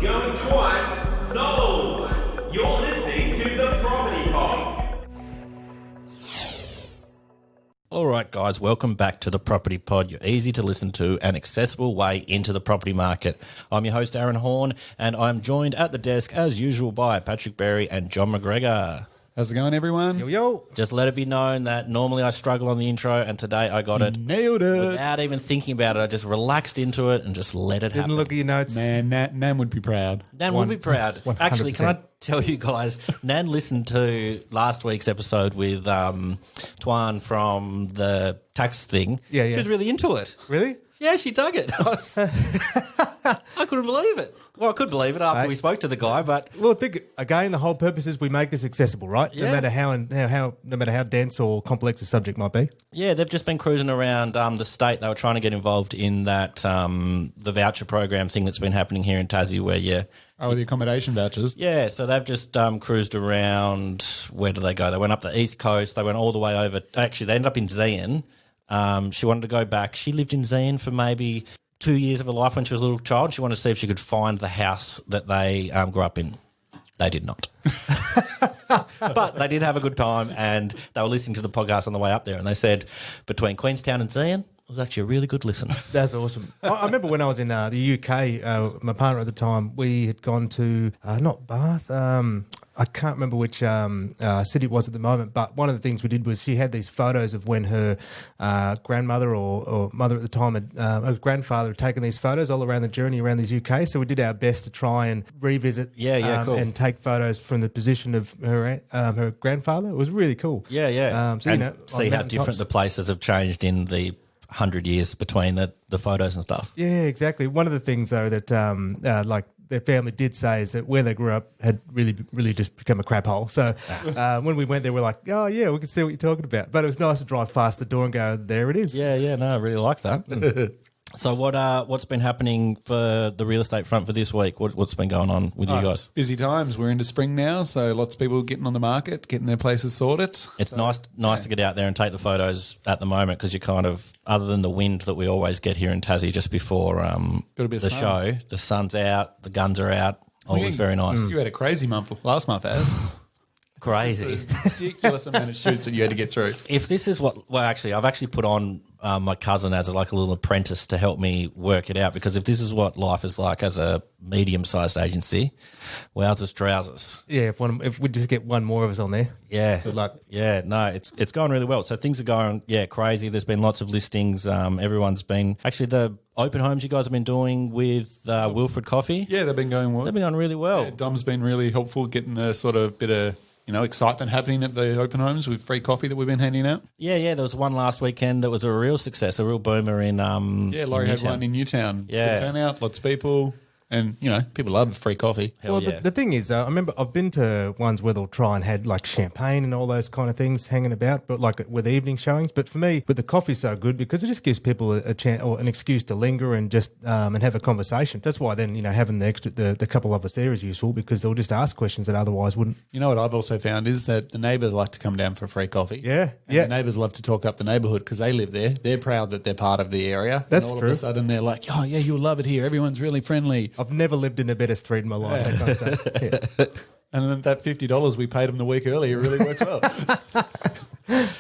Going twice, sold. You're listening to the Property Pod. All right, guys, welcome back to the Property Pod, your easy to listen to and accessible way into the property market. I'm your host, Aaron Horn, and I'm joined at the desk, as usual, by Patrick Berry and John McGregor. How's it going, everyone? Yo, yo. Just let it be known that normally I struggle on the intro, and today I got it. Nailed it. Without even thinking about it, I just relaxed into it and just let it happen. Didn't look at your notes. Man, Nan would be proud. Nan will be proud. 100%. Actually, can I tell you guys, Nan listened to last week's episode with Twan from the tax thing. Yeah, yeah. She was really into it. Really? Yeah, she dug it. I couldn't believe it. Well, I could believe it after we spoke to the guy, but Well, think again. The whole purpose is we make this accessible, right? Yeah. No matter no matter how dense or complex a subject might be. yeah, they've just been cruising around the state. They were trying to get involved in that the voucher program thing that's been happening here in Tassie, where Oh, the accommodation vouchers. yeah, so they've just cruised around. Where did they go? They went up the east coast. They went all the way over. Actually, they ended up in Zion. She wanted to go back. She lived in Zion for maybe 2 years of her life when she was a little child. She wanted to see if she could find the house that they grew up in. They did not. But they did have a good time, and they were listening to the podcast on the way up there, and they said between Queenstown and Zion, it was actually a really good listen. That's awesome. I remember when I was in the UK, my partner at the time, we had gone to not Bath. I can't remember which city it was at the moment, but one of the things we did was she had these photos of when her grandmother or mother at the time her grandfather had taken these photos all around the journey around the UK. So we did our best to try and revisit cool. and take photos from the position of her grandfather. It was really cool. Yeah. So, and on see how mountain different tops. the places have changed in the 100 years between the photos and stuff. Yeah, exactly. One of the things, though, that like their family did say is that where they grew up had really just become a crap hole. So when we went there, we're like, oh, yeah, we can see what you're talking about. But it was nice to drive past the door and go, there it is. Yeah, no, I really like that. So what's been happening for the real estate front for this week? What's been going on with you guys? Busy times. We're into spring now, so lots of people getting on the market, getting their places sorted. It's nice to get out there and take the photos at the moment because you kind of, other than the wind that we always get here in Tassie just before Got a bit the of sun. show, the sun's out, the guns are out, always very nice. You had a crazy month last month, Az. Crazy. Ridiculous amount of shoots that you had to get through. If this is I've actually put on my cousin as a little apprentice to help me work it out, because if this is what life is like as a medium-sized agency, wowzers trousers. Yeah, if we just get one more of us on there. Yeah. Good luck. Yeah, no, it's going really well. So things are going, crazy. There's been lots of listings. Everyone's been, actually the open homes you guys have been doing with Wilfred Coffee. Yeah, they've been going well. They've been going really well. Yeah, Dom's been really helpful getting a sort of bit of excitement happening at the open homes with free coffee that we've been handing out. Yeah, there was one last weekend that was a real success, a real boomer in Laurie had one in Newtown. Yeah. Good turnout, lots of people. And, people love free coffee. Hell yeah. The thing is, I remember I've been to ones where they'll try and had like champagne and all those kind of things hanging about, but like with evening showings. But for me, the coffee's so good because it just gives people a chance or an excuse to linger and just and have a conversation. That's why then having the couple of us there is useful, because they'll just ask questions that otherwise wouldn't. You know what I've also found is that the neighbours like to come down for free coffee. Yeah, And the neighbours love to talk up the neighbourhood because they live there. They're proud that they're part of the area. That's and all true. of a sudden they're like, oh yeah, you'll love it here. Everyone's really friendly. I've never lived in a better street in my life. That kind of stuff. Yeah. And then that $50 we paid them the week earlier really works well.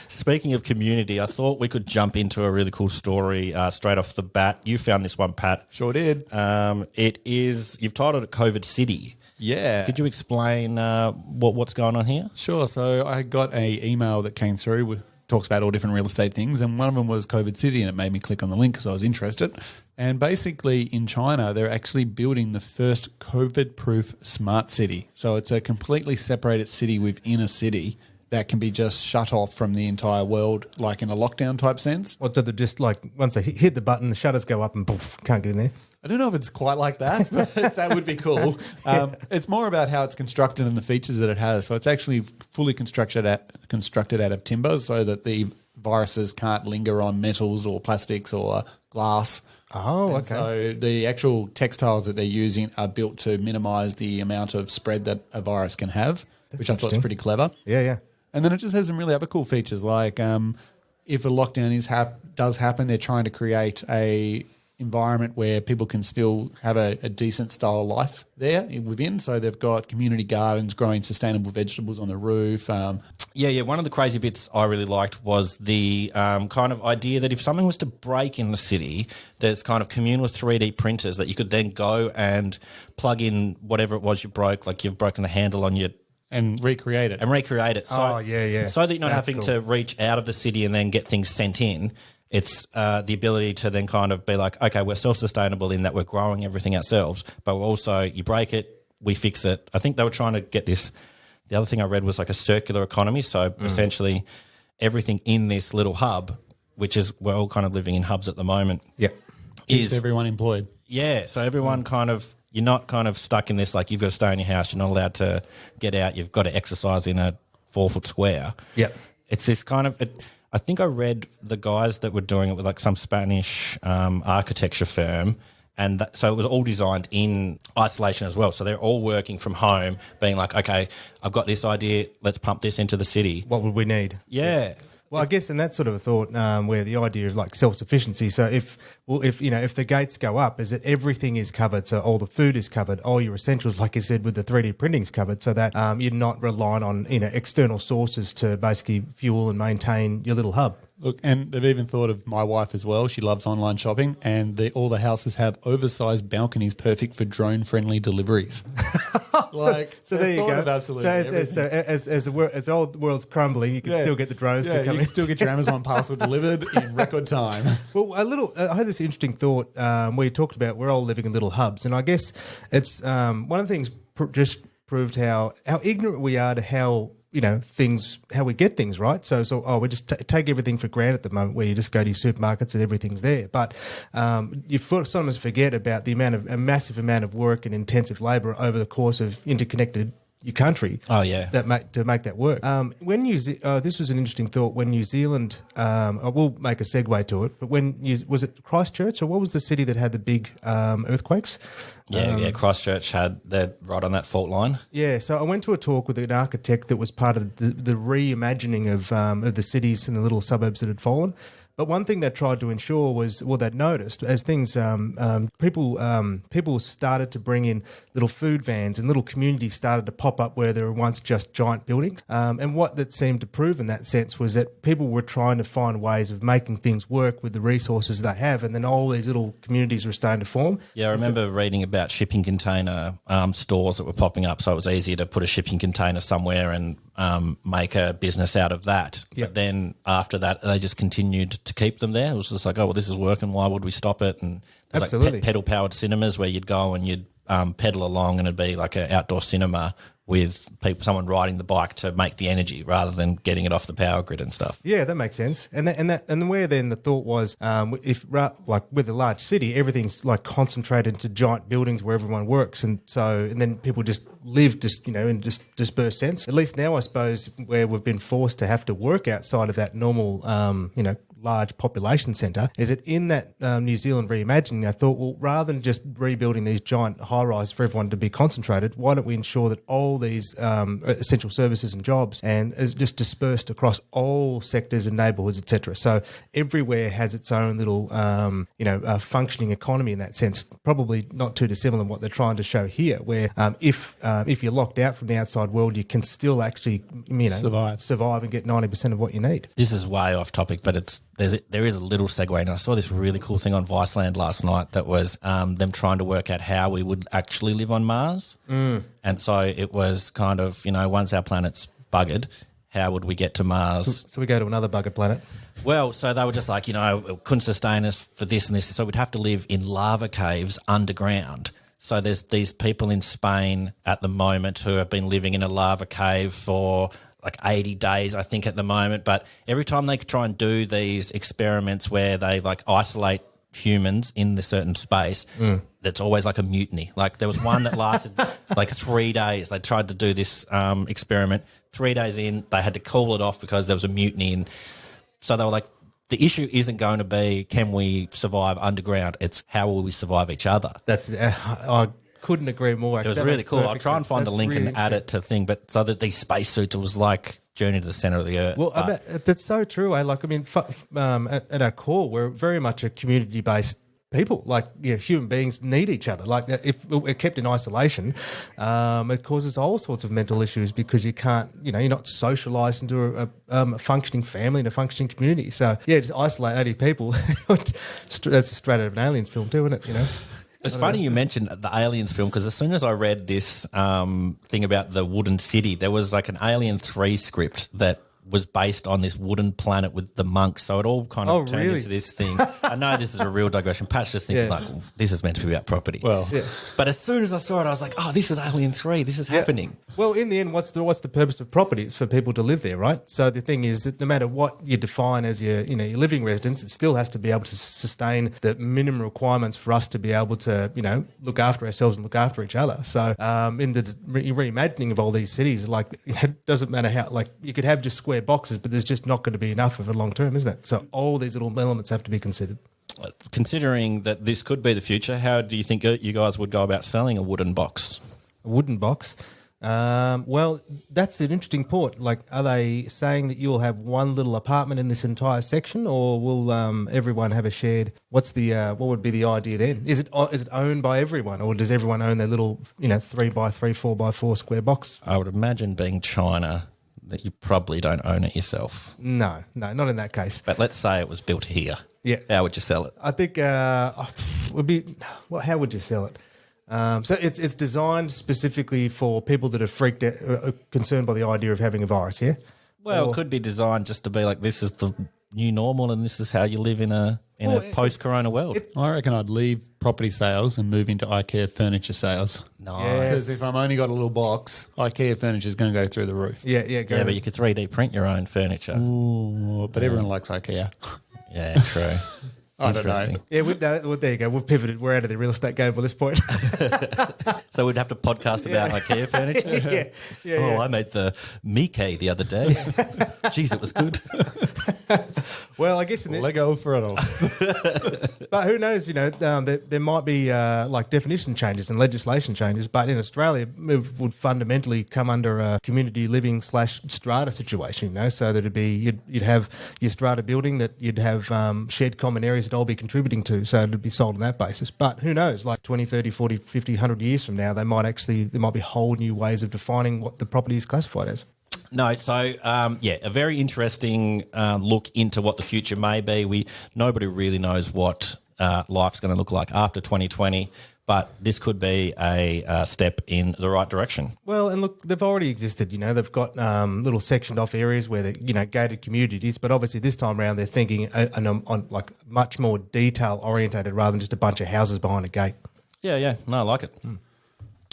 Speaking of community, I thought we could jump into a really cool story straight off the bat. You found this one, Pat. Sure did. You've titled it COVID City. Yeah. Could you explain what's going on here? Sure. So I got a email that came through with talks about all different real estate things, and one of them was COVID City, and it made me click on the link because I was interested. And basically in China, they're actually building the first COVID-proof smart city. So it's a completely separated city within a city that can be just shut off from the entire world, like in a lockdown type sense. Or so they're just like, once they hit the button, the shutters go up and poof, can't get in there. I don't know if it's quite like that, but that would be cool. It's more about how it's constructed and the features that it has. So it's actually fully constructed out of timber so that the viruses can't linger on metals or plastics or glass. Oh, And so the actual textiles that they're using are built to minimise the amount of spread that a virus can have, which I thought was pretty clever. Yeah. And then it just has some really other cool features, like if a lockdown does happen, they're trying to create a environment where people can still have a decent style of life there within. So they've got community gardens growing sustainable vegetables on the roof. Yeah. One of the crazy bits I really liked was the kind of idea that if something was to break in the city, there's kind of communal 3D printers that you could then go and plug in whatever it was you broke, like you've broken the handle on your... And recreate it. So, yeah. So that you're not That's having cool. to reach out of the city and then get things sent in. It's the ability to then kind of be like, okay, we're self-sustainable in that we're growing everything ourselves, but we're also, you break it, we fix it. I think they were trying to get this. The other thing I read was like a circular economy. So essentially everything in this little hub, which is we're all kind of living in hubs at the moment. Yep. Keeps everyone employed. Yeah. So everyone kind of, you're not kind of stuck in this, like you've got to stay in your house. You're not allowed to get out. You've got to exercise in a 4-foot square. Yep. It's this kind of, I think I read the guys that were doing it with like some Spanish architecture firm. And so it was all designed in isolation as well. So they're all working from home, being like, okay, I've got this idea. Let's pump this into the city. What would we need? Yeah. Well, I guess in that sort of a thought, where the idea of like self-sufficiency. So if the gates go up, is that everything is covered. So all the food is covered, all your essentials, like you said, with the 3D printing's covered, so that you're not relying on external sources to basically fuel and maintain your little hub. Look, and they've even thought of my wife as well. She loves online shopping, and all the houses have oversized balconies perfect for drone-friendly deliveries. So there you go. Absolutely As the old world's crumbling, you can still get the drones to come you in. can still get your Amazon parcel delivered in record time. Well, I had this interesting thought where you talked about we're all living in little hubs, and I guess it's one of the things just proved how ignorant we are to how how we get things, right? So we just take everything for granted at the moment, where you just go to your supermarkets and everything's there. But you sometimes forget about a massive amount of work and intensive labour over the course of interconnected your country. Oh yeah, to make that work. When this was an interesting thought. When New Zealand, I will make a segue to it. But was it Christchurch, or what was the city that had the big earthquakes? Yeah, Christchurch they're right on that fault line. Yeah, so I went to a talk with an architect that was part of the reimagining of the cities and the little suburbs that had fallen. But one thing they tried to ensure was, well, they'd noticed as things, people started to bring in little food vans, and little communities started to pop up where there were once just giant buildings. And what that seemed to prove in that sense was that people were trying to find ways of making things work with the resources they have, and then all these little communities were starting to form. Yeah, I remember reading about shipping container stores that were popping up, so it was easier to put a shipping container somewhere and make a business out of that. Yep. But then after that, they just continued to keep them there. It was just like, oh, well, this is working. Why would we stop it? And there's Absolutely. like pedal-powered cinemas where you'd go and you'd pedal along, and it'd be like an outdoor cinema with someone riding the bike to make the energy rather than getting it off the power grid and stuff. Yeah, that makes sense. And where then the thought was, if like with a large city, everything's like concentrated into giant buildings where everyone works, and then people just live in just dispersed sense. At least now, I suppose, where we've been forced to have to work outside of that normal, large population centre, is it in that New Zealand reimagining, I thought, well, rather than just rebuilding these giant high-rise for everyone to be concentrated, why don't we ensure that all these essential services and jobs and is just dispersed across all sectors and neighbourhoods, etc. So everywhere has its own little, functioning economy in that sense. Probably not too dissimilar to what they're trying to show here, where if you're locked out from the outside world, you can still actually, survive and get 90% of what you need. This is way off topic, but there is a little segue, and I saw this really cool thing on Viceland last night that was them trying to work out how we would actually live on Mars. And so it was kind of, once our planet's buggered, how would we get to Mars? So we go to another buggered planet. Well, so they were just like, it couldn't sustain us for this and this, so we'd have to live in lava caves underground. So there's these people in Spain at the moment who have been living in a lava cave for like 80 days, I think, at the moment. But every time they try and do these experiments where they like isolate humans in the certain space, that's always like a mutiny. Like there was one that lasted like 3 days. They tried to do this experiment. 3 days in, they had to call it off because there was a mutiny. And so they were like, the issue isn't going to be can we survive underground, it's how will we survive each other. That's I couldn't agree more. It was really cool. I'll try and find the link and add it to thing, but so that these spacesuits, it was like Journey to the Center of the Earth. Well, that's so true. At our core, we're very much a community-based people. Like, human beings need each other. Like, if we're kept in isolation, it causes all sorts of mental issues because you can't, you're not socialised into a functioning family and a functioning community. So, just isolate 80 people. That's straight out of an Aliens film too, isn't it? It's funny you mentioned the Aliens film because as soon as I read this thing about the wooden city, there was like an Alien 3 script that was based on this wooden planet with the monks. So it all kind of turned into this thing. I know this is a real digression. Pat's just thinking like, this is meant to be about property. Well, but as soon as I saw it, I was like, oh, this is Alien 3. This is happening. Well, in the end, what's the purpose of property? It's for people to live there, right? So the thing is that no matter what you define as your living residence, it still has to be able to sustain the minimum requirements for us to be able to, look after ourselves and look after each other. So in the reimagining of all these cities, like, it doesn't matter how, like, you could have just square boxes, but there's just not going to be enough of it long term, isn't it? So all these little elements have to be considered. Considering that this could be the future, how do you think you guys would go about selling a wooden box? A wooden box? Well, that's an interesting point. Like, are they saying that you will have one little apartment in this entire section, or will everyone have a shared? What would be the idea then? Is it owned by everyone, or does everyone own their little 3x3, 4x4 square box? I would imagine, being China, that you probably don't own it yourself. No, not in that case. But let's say it was built here. Yeah. How would you sell it? I think would be. Well, how would you sell it? So it's designed specifically for people that are freaked out, concerned by the idea of having a virus. Yeah. Well, it could be designed just to be like, this is the new normal, and this is how you live in a post-corona world. I reckon I'd leave property sales and move into IKEA furniture sales. Nice. Because if I'm only got a little box, IKEA furniture is going to go through the roof. Yeah, but you could 3D print your own furniture. Ooh, but everyone likes IKEA. Yeah, true. I don't know. Yeah, there you go. We've pivoted. We're out of the real estate game by this point. So we'd have to podcast about IKEA furniture? Yeah. I made the Mickey the other day. Jeez, it was good. Well, I guess Lego frontal. But who knows? There might be like definition changes and legislation changes. But in Australia, it would fundamentally come under a community living / strata situation. So that it'd be you'd have your strata building that you'd have shared common areas that all be contributing to. So it'd be sold on that basis. But who knows? Like 20, 30, 40, 50, 100 years from now, there might be whole new ways of defining what the property is classified as. No, so a very interesting look into what the future may be. Nobody really knows what life's going to look like after 2020, but this could be a step in the right direction. Well, and look, they've already existed. They've got little sectioned off areas where they're gated communities, but obviously this time around they're thinking on like much more detail orientated rather than just a bunch of houses behind a gate. Yeah, no, I like it.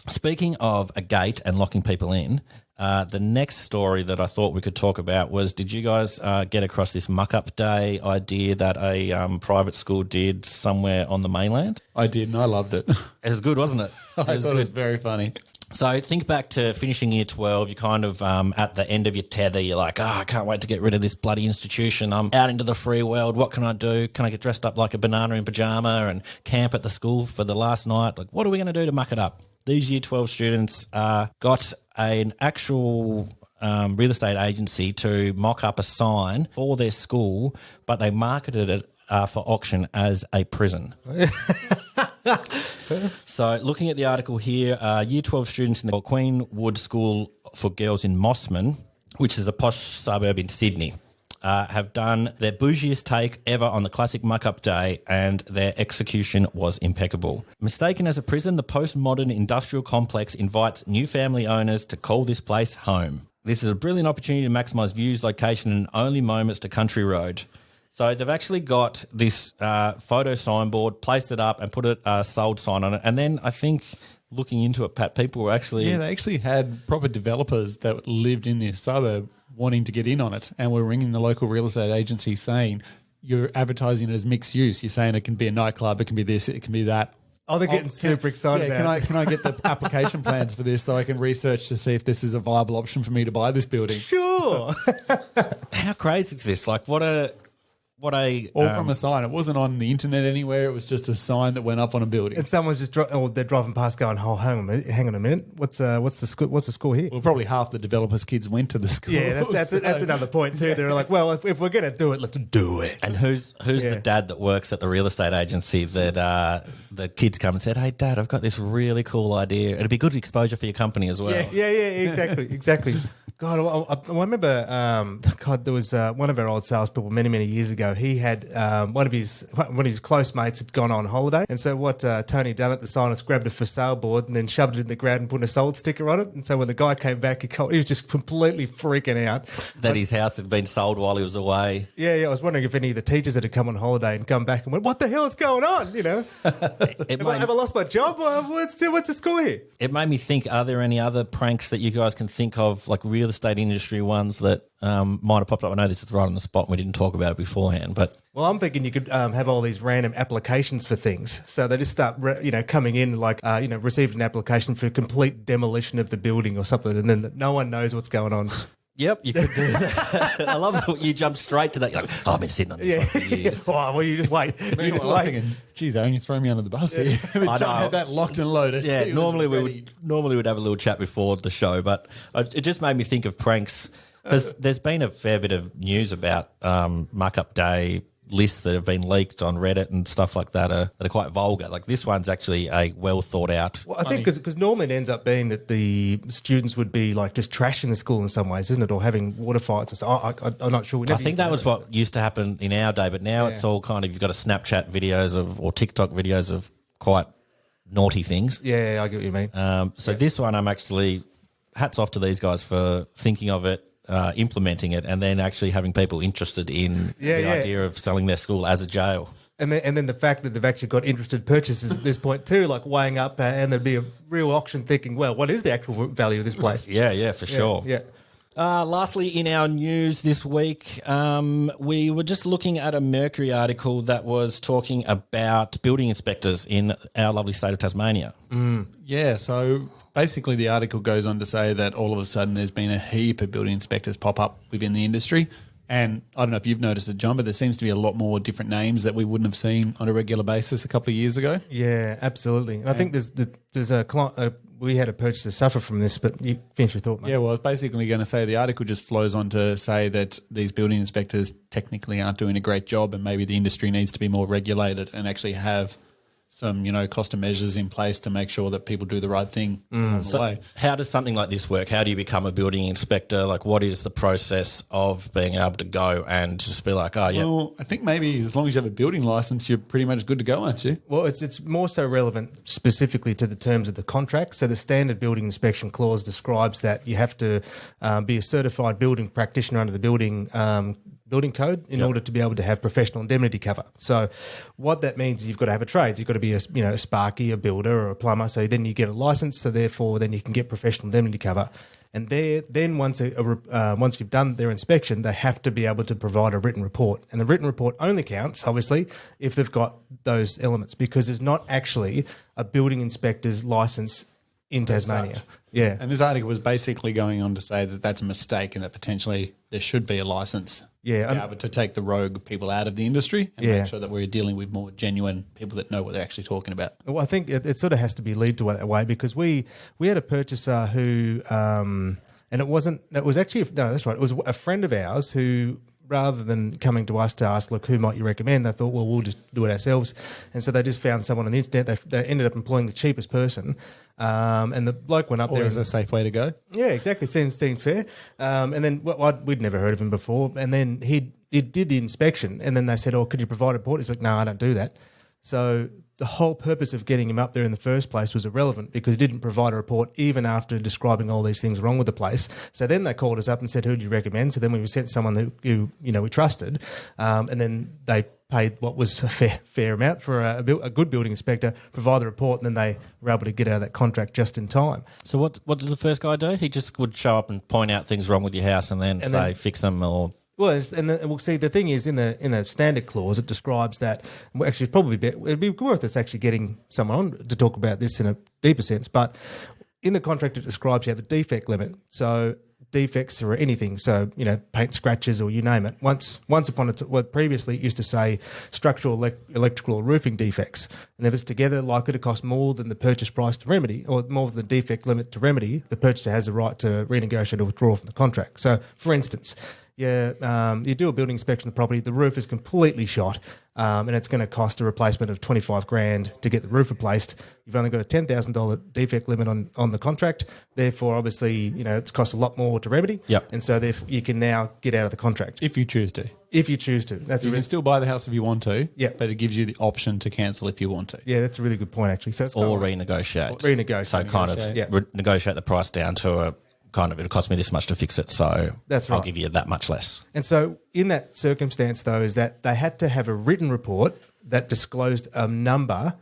Speaking of a gate and locking people in. The next story that I thought we could talk about was, did you guys get across this Muck Up Day idea that a private school did somewhere on the mainland? I did, and I loved it. It was good, wasn't it? I thought it was very funny. So think back to finishing year 12. You're kind of at the end of your tether. You're like, I can't wait to get rid of this bloody institution. I'm out into the free world. What can I do? Can I get dressed up like a banana in pajama and camp at the school for the last night? Like, what are we going to do to muck it up? These year 12 students got an actual real estate agency to mock up a sign for their school, but they marketed it for auction as a prison. So looking at the article here, year 12 students in the Queenwood School for Girls in Mossman, which is a posh suburb in Sydney, have done their bougiest take ever on the classic muck-up day, and their execution was impeccable. Mistaken as a prison, the postmodern industrial complex invites new family owners to call this place home. This is a brilliant opportunity to maximise views, location, and only moments to Country Road. So they've actually got this photo signboard, placed it up and put a sold sign on it. And then I think looking into it, Pat, people were actually... Yeah, they actually had proper developers that lived in this suburb wanting to get in on it, and we're ringing the local real estate agency saying, you're advertising it as mixed use. You're saying it can be a nightclub, it can be this, it can be that. Oh, they're getting super excited about it. Can I get the application plans for this so I can research to see if this is a viable option for me to buy this building? Sure. How crazy is this? Like, what a what I All from a sign. It wasn't on the internet anywhere. It was just a sign that went up on a building. And someone's just they're driving past, going, "Oh, hang on a minute. What's the score here?" Well, probably half the developers' kids went to the school. Yeah, that's another point too. They're like, "Well, if we're going to do it, let's do it." And who's the dad that works at the real estate agency that the kids come and said, "Hey, Dad, I've got this really cool idea. It'd be good exposure for your company as well." Yeah, exactly. God, I remember. There was one of our old salespeople many years ago. He had one of his close mates had gone on holiday, and so what Tony done at the sign was grabbed a for sale board and then shoved it in the ground and put a sold sticker on it. And so when the guy came back, he was just completely freaking out that his house had been sold while he was away. Yeah. I was wondering if any of the teachers that had come on holiday and come back and went, "What the hell is going on?" You know, have I lost my job? What's the score here? It made me think: are there any other pranks that you guys can think of, like real estate industry ones that might have popped up? I know this is right on the spot and we didn't talk about it beforehand, but... Well, I'm thinking you could have all these random applications for things. So they just start, coming in like, received an application for complete demolition of the building or something, and then no one knows what's going on. Yep, you could do that. I love that you jump straight to that. You're like, I've been sitting on this one for years. Oh, well, you just wait. You just I'm wait. thinking, geez, I only throw me under the bus here. John had that locked and loaded. Yeah, He was normally ready. we'd have a little chat before the show, but it just made me think of pranks because there's been a fair bit of news about Muck Up Day lists that have been leaked on Reddit and stuff like that are quite vulgar. Like this one's actually a well thought out. Well, I think because normally it ends up being that the students would be like just trashing the school in some ways, isn't it? Or having water fights or something. I'm not sure. I think that was what used to happen in our day, but now it's all kind of, you've got a Snapchat videos or TikTok videos of quite naughty things. Yeah, I get what you mean. So this one, I'm actually, hats off to these guys for thinking of it, implementing it, and then actually having people interested in the idea of selling their school as a jail. And then the fact that they've actually got interested purchasers at this point too, like weighing up, and there'd be a real auction thinking, well, what is the actual value of this place? Yeah, for sure. Yeah. Lastly, in our news this week, we were just looking at a Mercury article that was talking about building inspectors in our lovely state of Tasmania. Yeah, so basically the article goes on to say that all of a sudden there's been a heap of building inspectors pop up within the industry. And I don't know if you've noticed it, John, but there seems to be a lot more different names that we wouldn't have seen on a regular basis a couple of years ago. Yeah, absolutely. And I think there's a client, we had a purchaser suffer from this, but you finish your thought, mate. Yeah, well, it's basically going to say the article just flows on to say that these building inspectors technically aren't doing a great job and maybe the industry needs to be more regulated and actually have some, cost of measures in place to make sure that people do the right thing along the way. How does something like this work? How do you become a building inspector? Like, what is the process of being able to go and just be like, oh, yeah. Well, I think maybe as long as you have a building license, you're pretty much good to go, aren't you? Well, it's more so relevant specifically to the terms of the contract. So the standard building inspection clause describes that you have to be a certified building practitioner under the building code in order to be able to have professional indemnity cover. So what that means is you've got to have a trade. So you've got to be a sparky, a builder or a plumber. So then you get a license. So therefore then you can get professional indemnity cover. And then once you've done their inspection, they have to be able to provide a written report. And the written report only counts, obviously, if they've got those elements, because there's not actually a building inspector's license in Tasmania. Yeah. And this article was basically going on to say that that's a mistake and that potentially there should be a license to be able to take the rogue people out of the industry and make sure that we're dealing with more genuine people that know what they're actually talking about. Well, I think it sort of has to be lead to that way, because we had a purchaser who, and it was a friend of ours who, rather than coming to us to ask, look, who might you recommend? They thought, well, we'll just do it ourselves. And so they just found someone on the internet. They ended up employing the cheapest person. And the bloke went up there. Always a safe way to go. Yeah, exactly. Seems fair. And then we'd never heard of him before. And then he did the inspection. And then they said, oh, could you provide a report? He's like, no, I don't do that. So the whole purpose of getting him up there in the first place was irrelevant, because he didn't provide a report even after describing all these things wrong with the place. So then they called us up and said, who do you recommend? So then we sent someone who we trusted, and then they paid what was a fair amount for a good building inspector, provide the report, and then they were able to get out of that contract just in time. So what did the first guy do? He just would show up and point out things wrong with your house and then say, fix them or... Well, we'll see. The thing is, in the standard clause, it describes that. Well, actually, it'd be worth us actually getting someone on to talk about this in a deeper sense. But in the contract, it describes you have a defect limit. So defects or anything, so paint scratches or you name it. Once upon a previously it used to say structural, electrical, or roofing defects, and if it's together likely to cost more than the purchase price to remedy, or more than the defect limit to remedy, the purchaser has the right to renegotiate or withdraw from the contract. So, for instance, you do a building inspection of the property, the roof is completely shot, and it's going to cost a replacement of $25,000 to get the roof replaced. You've only got a $10,000 defect limit on the contract. Therefore, obviously, it's cost a lot more to remedy. Yep. And so therefore, you can now get out of the contract. If you choose to. If you choose to. You can still buy the house if you want to, Yeah. but it gives you the option to cancel if you want to. Yeah, that's a really good point, actually. So it's Or kind of renegotiate. renegotiate. So kind of Yeah. negotiate the price down to a kind of, it'll cost me this much to fix it, so That's I'll right. give you that much less. And so in that circumstance, though, is that they had to have a written report that disclosed a number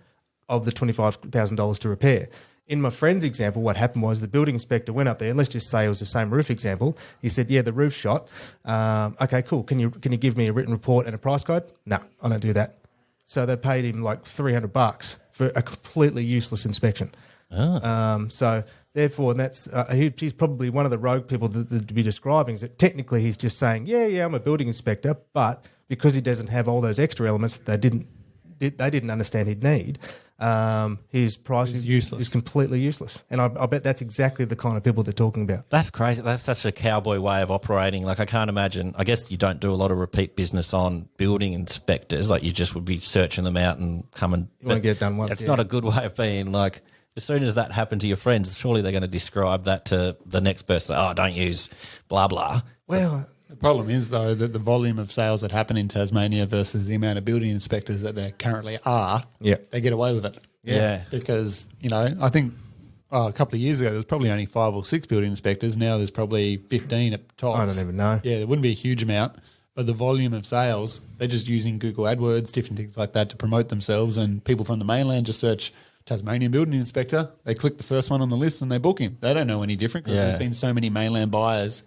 of the $25,000 to repair. In my friend's example, what happened was the building inspector went up there, and let's just say it was the same roof example. He said, "Yeah, the roof shot. Okay, cool. Can you give me a written report and a price code?" No, I don't do that. So they paid him like $300 for a completely useless inspection. So therefore, and that's he's probably one of the rogue people to be describing. Is that technically he's just saying, "Yeah, I'm a building inspector," but because he doesn't have all those extra elements that they didn't understand he'd need, his price is useless. Is completely useless. And I bet that's exactly the kind of people they're talking about. That's crazy. That's such a cowboy way of operating. Like, I can't imagine. I guess you don't do a lot of repeat business on building inspectors. Like, you just would be searching them out and coming. You want to get it done once. It's not a good way of being like. As soon as that happened to your friends, surely they're going to describe that to the next person. Oh, don't use blah blah. Well. The problem is, though, that the volume of sales that happen in Tasmania versus the amount of building inspectors that there currently are, they get away with it. Yeah. Because, I think a couple of years ago there was probably only 5 or 6 building inspectors. Now there's probably 15 at tops. I don't even know. Yeah, there wouldn't be a huge amount. But the volume of sales, they're just using Google AdWords, different things like that to promote themselves. And people from the mainland just search Tasmanian building inspector. They click the first one on the list and they book him. They don't know any different because there's been so many mainland buyers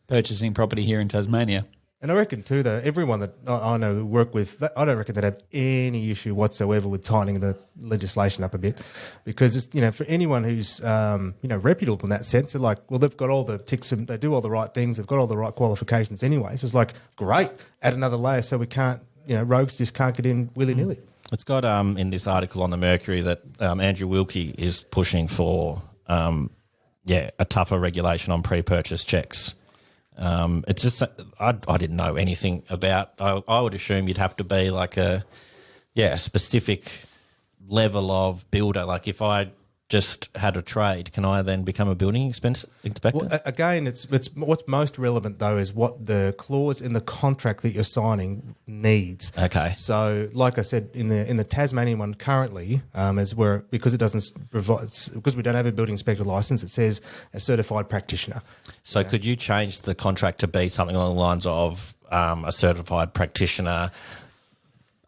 purchasing property here in Tasmania. And I reckon too, though, everyone that I know who work with, I don't reckon they'd have any issue whatsoever with tightening the legislation up a bit, because it's, for anyone who's reputable in that sense, they're like, well, they've got all the ticks and they do all the right things, they've got all the right qualifications anyway. So it's like, great, add another layer so we can't, rogues just can't get in willy nilly. It's got in this article on the Mercury that Andrew Wilkie is pushing for a tougher regulation on pre-purchase checks. It's just I didn't know anything about. I would assume you'd have to be like a specific level of builder. Like if I just had a trade, can I then become a building inspector? Well, again, it's what's most relevant though is what the clause in the contract that you're signing needs. Okay. So, like I said, in the Tasmanian one currently, because it doesn't provide, because we don't have a building inspector license, it says a certified practitioner. So, could you change the contract to be something along the lines of a certified practitioner?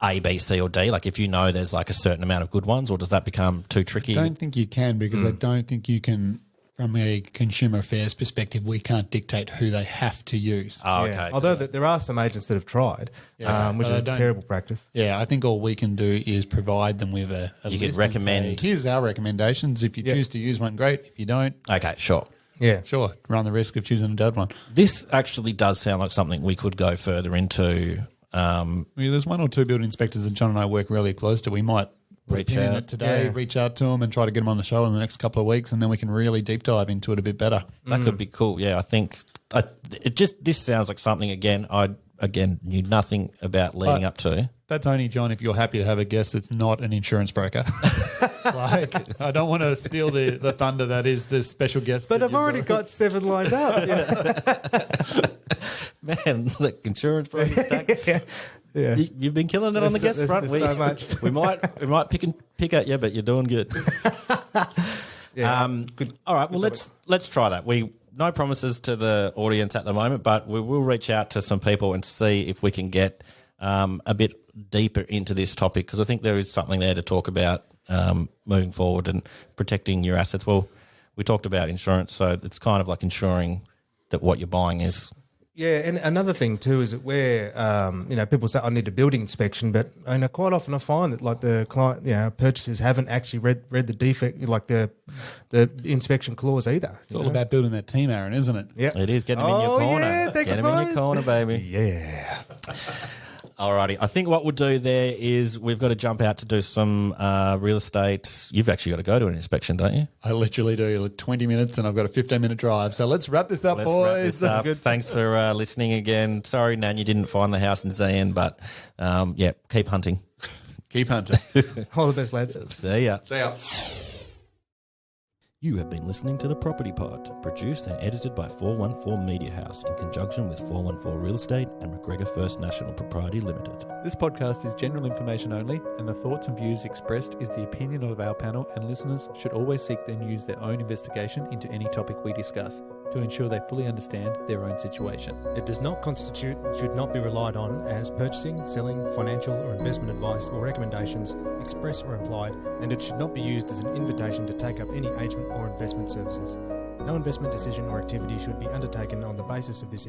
A, B, C, or D? Like if you know there's like a certain amount of good ones, or does that become too tricky? I don't think you can, because I don't think you can, from a consumer affairs perspective, we can't dictate who they have to use. Oh, okay. Although there are some agents that have tried, which is terrible practice. Yeah, I think all we can do is provide them with a you list could recommend. and say, here's our recommendations. If you choose to use one, great. If you don't, Okay, sure. Yeah. sure, run the risk of choosing a dead one. This actually does sound like something we could go further into. There's 1 or 2 building inspectors that John and I work really close to. We might Reach in out. it today, reach out to them and try to get them on the show in the next couple of weeks, and then we can really deep dive into it a bit better. That could be cool. Yeah, I think this sounds like something I knew nothing about leading up to. That's only, John, if you're happy to have a guest that's not an insurance broker. Like, I don't want to steal the thunder that is the special guest. But I've already got 7 lined up. Yeah. Man, look, insurance brokers. Yeah. You've been killing it on the guest front. There's so much. We might pick at you, but you're doing good. Good. All right. Well, let's try that. No promises to the audience at the moment, but we will reach out to some people and see if we can get a bit deeper into this topic, because I think there is something there to talk about moving forward and protecting your assets. Well, we talked about insurance, so it's kind of like ensuring that what you're buying is Yeah, and another thing too is that where people say I need a building inspection, but quite often I find that like the client, purchasers haven't actually read the defect, like the inspection clause either. It's all about building that team, Aaron, isn't it? Yeah, It is. Get them in your corner. Yeah, Get them in your corner, baby. Yeah. Alrighty. I think what we'll do there is we've got to jump out to do some real estate. You've actually got to go to an inspection, don't you? I literally do. Like 20 minutes and I've got a 15-minute drive. So let's wrap this up, Let's boys. wrap this up. Thanks for listening again. Sorry, Nan, you didn't find the house in Zayan, but keep hunting. Keep hunting. All the best, lads. See ya. See ya. You have been listening to The Property Pod, produced and edited by 414 Media House in conjunction with 414 Real Estate and McGregor First National Propriety Limited. This podcast is general information only, and the thoughts and views expressed is the opinion of our panel, and listeners should always seek and use their own investigation into any topic we discuss to ensure they fully understand their own situation. It does not constitute and should not be relied on as purchasing, selling, financial or investment advice or recommendations, express or implied, and it should not be used as an invitation to take up any agent or investment services. No investment decision or activity should be undertaken on the basis of this